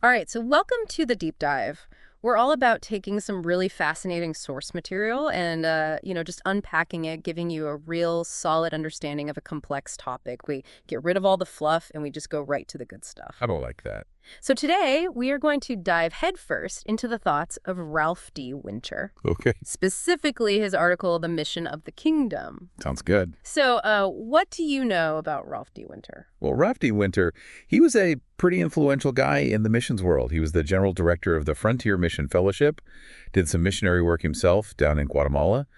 All right, so welcome to the deep dive. We're all about taking some really fascinating source material and, just unpacking it, giving you a real solid understanding of a complex topic. We get rid of all the fluff and we just go right to the good stuff. I don't like that. So today, we are going to dive headfirst into the thoughts of Ralph D. Winter, Okay. specifically his article, The Mission of the Kingdom. Sounds good. So what do you know about Ralph D. Winter? Well, Ralph D. Winter, he was a pretty influential guy in the missions world. He was the general director of the Frontier Mission Fellowship, did some missionary work himself down in Guatemala,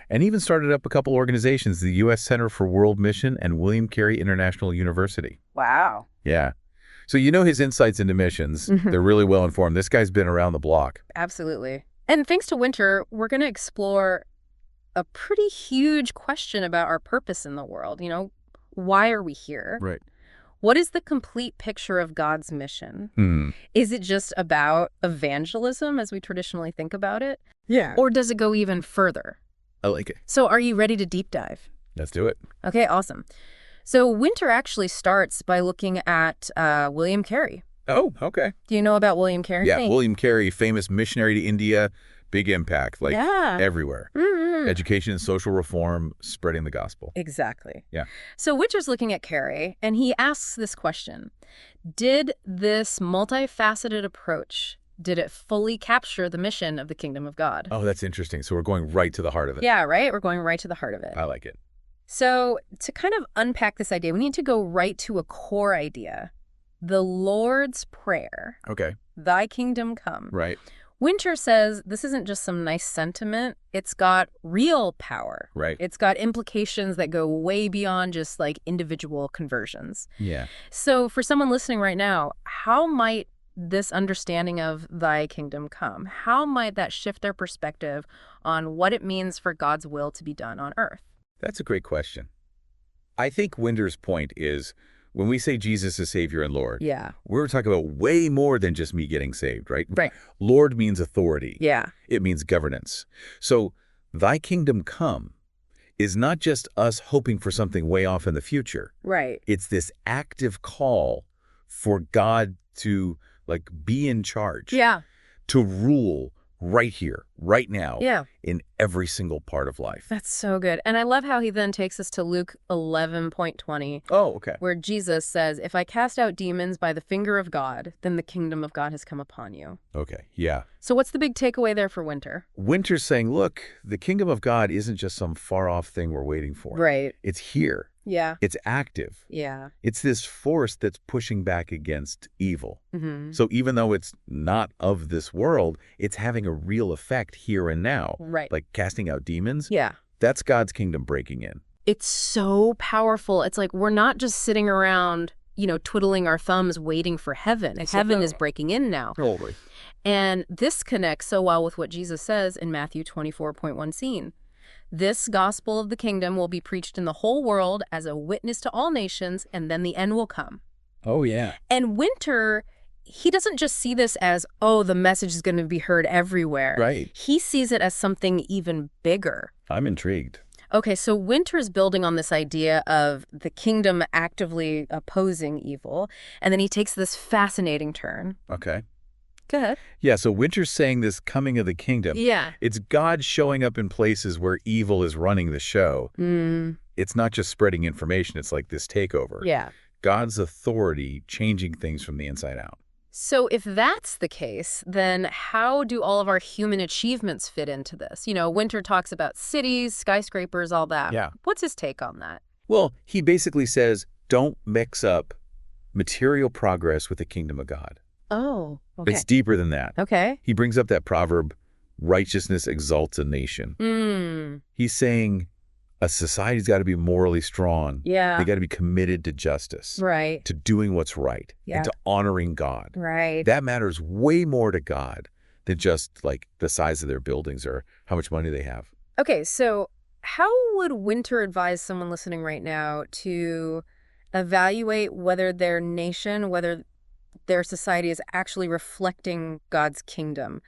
and even started up a couple organizations, the U.S. Center for World Mission and William Carey International University. Wow. Yeah. So you know his insights into missions. They're really well informed. This guy's been around the block. Absolutely. And thanks to Winter, we're going to explore a pretty huge question about our purpose in the world. Why are we here? Right. What is the complete picture of God's mission? Is it just about evangelism as we traditionally think about it? Yeah. Or does it go even further? I like it. So are you ready to deep dive? Let's do it. Okay, awesome. So Winter actually starts by looking at William Carey. Oh, okay. Do you know about William Carey? Yeah, William Carey, famous missionary to India, big impact, everywhere. Education and social reform, spreading the gospel. Exactly. Yeah. So Winter's looking at Carey, and he asks this question. Did this multifaceted approach, did it fully capture the mission of the kingdom of God? Oh, that's interesting. So we're going right to the heart of it. Yeah, right? We're going right to the heart of it. I like it. So to kind of unpack this idea, we need to go right to a core idea. The Lord's Prayer. Okay. Thy kingdom come. Right. Winter says this isn't just some nice sentiment. It's got real power. Right. It's got implications that go way beyond just like individual conversions. Yeah. So for someone listening right now, how might this understanding of thy kingdom come? How might that shift their perspective on what it means for God's will to be done on earth? That's a great question. I think Winter's point is when we say Jesus is Savior and Lord, we're talking about way more than just me getting saved, right? Right. Lord means authority. Yeah. It means governance. So thy kingdom come is not just us hoping for something way off in the future. Right. It's this active call for God to be in charge. Yeah. To rule right here, right now, Yeah. in every single part of life. That's so good. And I love how he then takes us to Luke 11:20. Oh, okay. Where Jesus says, if I cast out demons by the finger of God, then the kingdom of God has come upon you. Okay, yeah. So what's the big takeaway there for Winter? Winter's saying, look, the kingdom of God isn't just some far-off thing we're waiting for. Right. It's here. Yeah. It's active. Yeah. It's this force that's pushing back against evil. Mm-hmm. So even though it's not of this world, it's having a real effect here and now. Right. Like casting out demons. Yeah. That's God's kingdom breaking in. It's so powerful. It's like we're not just sitting around, twiddling our thumbs waiting for heaven. Heaven is breaking in now. Totally. And this connects so well with what Jesus says in Matthew 24:1. This gospel of the kingdom will be preached in the whole world as a witness to all nations, and then the end will come. Oh, yeah. And Winter, he doesn't just see this as, oh, the message is going to be heard everywhere. Right. He sees it as something even bigger. I'm intrigued. Okay, so Winter is building on this idea of the kingdom actively opposing evil, and then he takes this fascinating turn. Okay. Go ahead. Yeah, so Winter's saying this coming of the kingdom. Yeah. It's God showing up in places where evil is running the show. It's not just spreading information. It's like this takeover. Yeah. God's authority changing things from the inside out. So if that's the case, then how do all of our human achievements fit into this? Winter talks about cities, skyscrapers, all that. Yeah. What's his take on that? Well, he basically says, don't mix up material progress with the kingdom of God. Oh, okay. It's deeper than that. Okay. He brings up that proverb, righteousness exalts a nation. He's saying a society's got to be morally strong. Yeah. They got to be committed to justice. Right. To doing what's right. Yeah. And to honoring God. Right. That matters way more to God than just the size of their buildings or how much money they have. Okay, so how would Winter advise someone listening right now to evaluate whether their nation, whether their society is actually reflecting God's kingdom?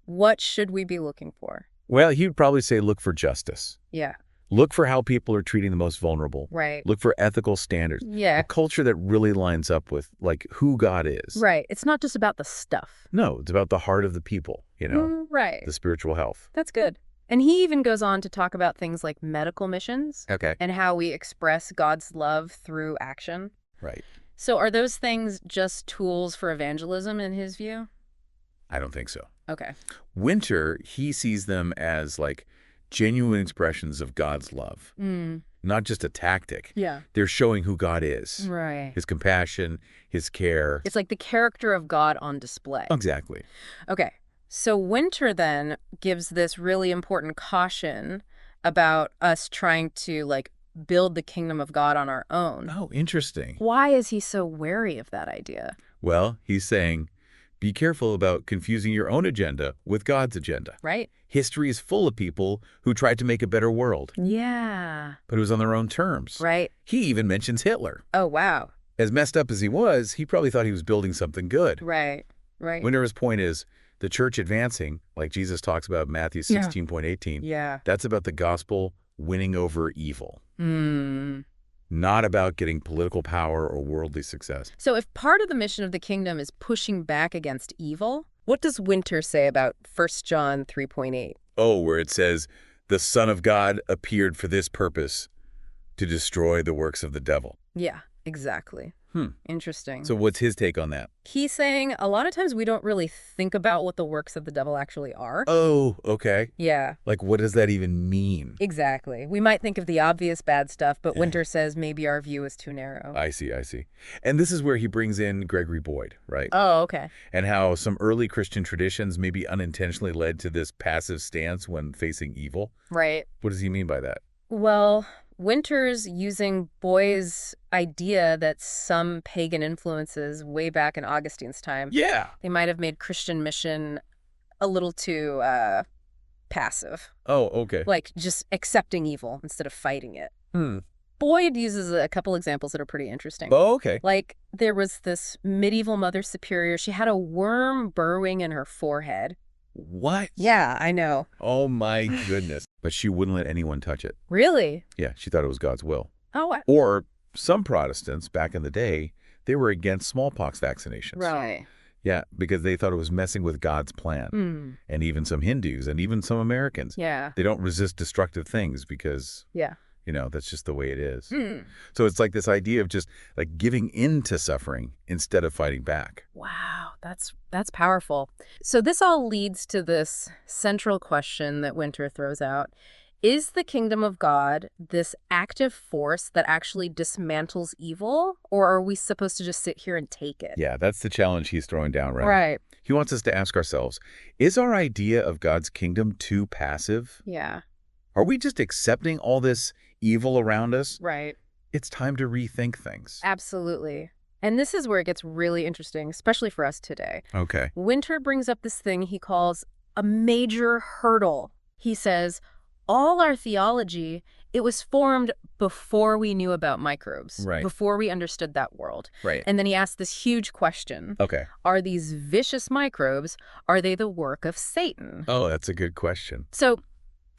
What should we be looking for? Well, he would probably say look for justice. Yeah. Look for how people are treating the most vulnerable. Right. Look for ethical standards. Yeah. A culture that really lines up with, like, who God is. Right. It's not just about the stuff. No, it's about the heart of the people, Right. the spiritual health. That's good. And he even goes on to talk about things like medical missions Okay. and how we express God's love through action. Right. So are those things just tools for evangelism in his view? I don't think so. Okay. Winter, he sees them as, like, genuine expressions of God's love. Not just a tactic. Yeah. They're showing who God is. Right. His compassion, his care. It's like the character of God on display. Exactly. Okay. So Winter then gives this really important caution about us trying to, like, build the kingdom of God on our own. Oh, interesting. Why is he so wary of that idea? Well, he's saying, be careful about confusing your own agenda with God's agenda. Right? History is full of people who tried to make a better world, Yeah. but it was on their own terms. Right. He even mentions Hitler. Oh, wow. As messed up as he was, he probably thought he was building something good. Right. Right. Winter's point is, the church advancing, like Jesus talks about in Matthew 16:18, Yeah. that's about the gospel winning over evil, Hmm. not about getting political power or worldly success. So if part of the mission of the kingdom is pushing back against evil, what does Winter say about 1 John 3:8? Oh, where it says, the Son of God appeared for this purpose, to destroy the works of the devil. Yeah, exactly. Interesting. So what's his take on that? He's saying a lot of times we don't really think about what the works of the devil actually are. Oh, okay. Yeah, Like, what does that even mean? exactly. We might think of the obvious bad stuff, but Winter says maybe our view is too narrow. I see. And this is where he brings in Gregory Boyd, right? Oh, okay. And how some early Christian traditions maybe unintentionally led to this passive stance when facing evil. Right. What does he mean by that? Well, Winter's using Boy's idea that some pagan influences way back in Augustine's time, Yeah. they might have made Christian mission a little too passive, Oh, okay. like just accepting evil instead of fighting it. Hmm. Boyd uses a couple examples that are pretty interesting. Oh, okay. Like, there was this medieval Mother Superior. She had a worm burrowing in her forehead. What? Yeah, I know. Oh, my goodness. But she wouldn't let anyone touch it. Really? Yeah, she thought it was God's will. Oh, Or some Protestants back in the day, they were against smallpox vaccinations. right. Yeah, because they thought it was messing with God's plan. And even some Hindus and even some Americans. Yeah. They don't resist destructive things because, Yeah. that's just the way it is. So it's like this idea of just like giving in to suffering instead of fighting back. Wow, that's powerful. So this all leads to this central question that Winter throws out. Is the kingdom of God this active force that actually dismantles evil, or are we supposed to just sit here and take it? Yeah, that's the challenge he's throwing down, right? Right. He wants us to ask ourselves, is our idea of God's kingdom too passive? Yeah. Are we just accepting all this evil around us? Right. It's time to rethink things. Absolutely. And this is where it gets really interesting, especially for us today. Okay. Winter brings up this thing he calls a major hurdle. He says, all our theology, it was formed before we knew about microbes, Right. before we understood that world. Right. And then he asked this huge question. Okay. Are these vicious microbes, are they the work of Satan? Oh, that's a good question. So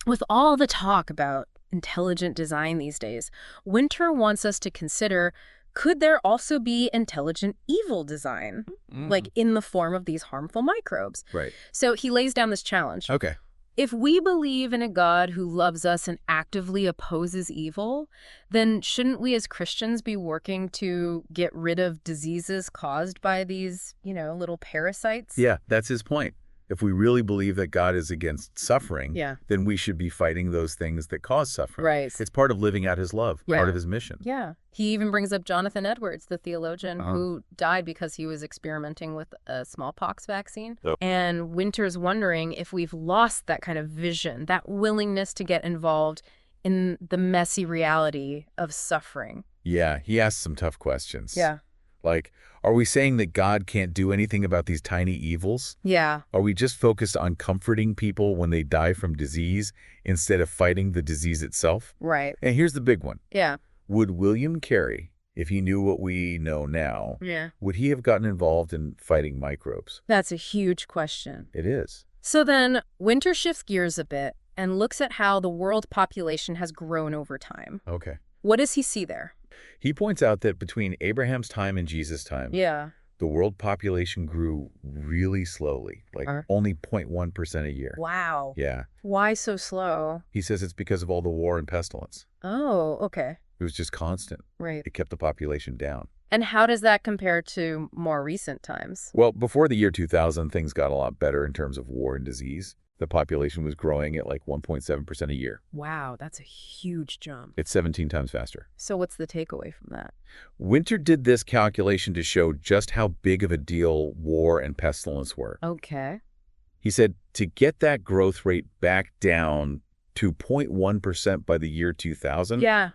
with all the talk about intelligent design these days, Winter wants us to consider, could there also be intelligent evil design, like in the form of these harmful microbes? Right. So he lays down this challenge. Okay. If we believe in a God who loves us and actively opposes evil, then shouldn't we as Christians be working to get rid of diseases caused by these, little parasites? Yeah, that's his point. If we really believe that God is against suffering, Yeah. then we should be fighting those things that cause suffering. Right. It's part of living out his love, Yeah. part of his mission. Yeah. He even brings up Jonathan Edwards, the theologian who died because he was experimenting with a smallpox vaccine. Oh. And Winter's wondering if we've lost that kind of vision, that willingness to get involved in the messy reality of suffering. Yeah, he asks some tough questions. Yeah. Like, are we saying that God can't do anything about these tiny evils? Yeah. Are we just focused on comforting people when they die from disease instead of fighting the disease itself? Right. And here's the big one. Yeah. Would William Carey, if he knew what we know now, Yeah. would he have gotten involved in fighting microbes? That's a huge question. It is. So then Winter shifts gears a bit and looks at how the world population has grown over time. Okay. What does he see there? He points out that between Abraham's time and Jesus' time, Yeah. the world population grew really slowly, like only 0.1% a year. Wow. Yeah. Why so slow? He says it's because of all the war and pestilence. Oh, okay. It was just constant. Right. It kept the population down. And how does that compare to more recent times? Well, before the year 2000, things got a lot better in terms of war and disease. The population was growing at like 1.7% a year. Wow, that's a huge jump. It's 17 times faster. So what's the takeaway from that? Winter did this calculation to show just how big of a deal war and pestilence were. Okay. He said to get that growth rate back down to 0.1% by the year 2000, Yeah.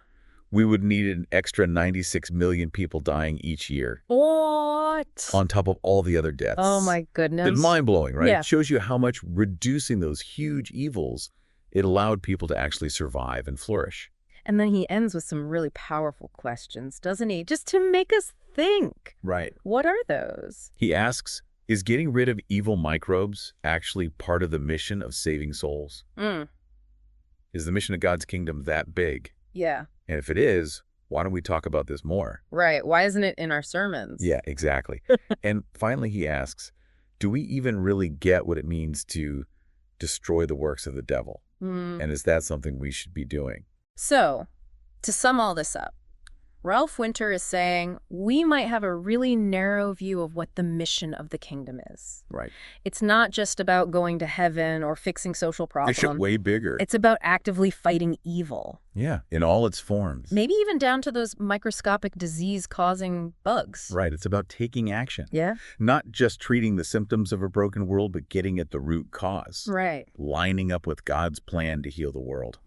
we would need an extra 96 million people dying each year. What? On top of all the other deaths. Oh my goodness. It's mind-blowing, right? Yeah. It shows you how much reducing those huge evils, it allowed people to actually survive and flourish. And then he ends with some really powerful questions, doesn't he? Just to make us think. Right. What are those? He asks, is getting rid of evil microbes actually part of the mission of saving souls? Is the mission of God's kingdom that big? Yeah. And if it is, why don't we talk about this more? Right. Why isn't it in our sermons? Yeah, exactly. And finally, he asks, do we even really get what it means to destroy the works of the devil? And is that something we should be doing? So, to sum all this up, Ralph Winter is saying we might have a really narrow view of what the mission of the kingdom is. Right. It's not just about going to heaven or fixing social problems. It's way bigger. It's about actively fighting evil. Yeah, in all its forms. Maybe even down to those microscopic disease-causing bugs. Right, it's about taking action. Yeah? Not just treating the symptoms of a broken world, but getting at the root cause. Right. Lining up with God's plan to heal the world.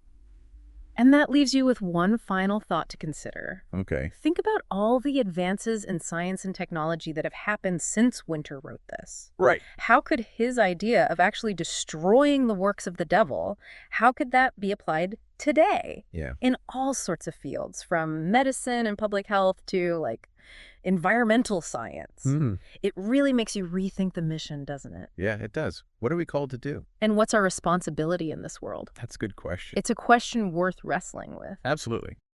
And that leaves you with one final thought to consider. Okay. Think about all the advances in science and technology that have happened since Winter wrote this. Right. How could his idea of actually destroying the works of the devil, how could that be applied today? Yeah. In all sorts of fields, from medicine and public health to, like, environmental science. It really makes you rethink the mission, doesn't it? Yeah, it does. What are we called to do? And what's our responsibility in this world? That's a good question. It's a question worth wrestling with. Absolutely.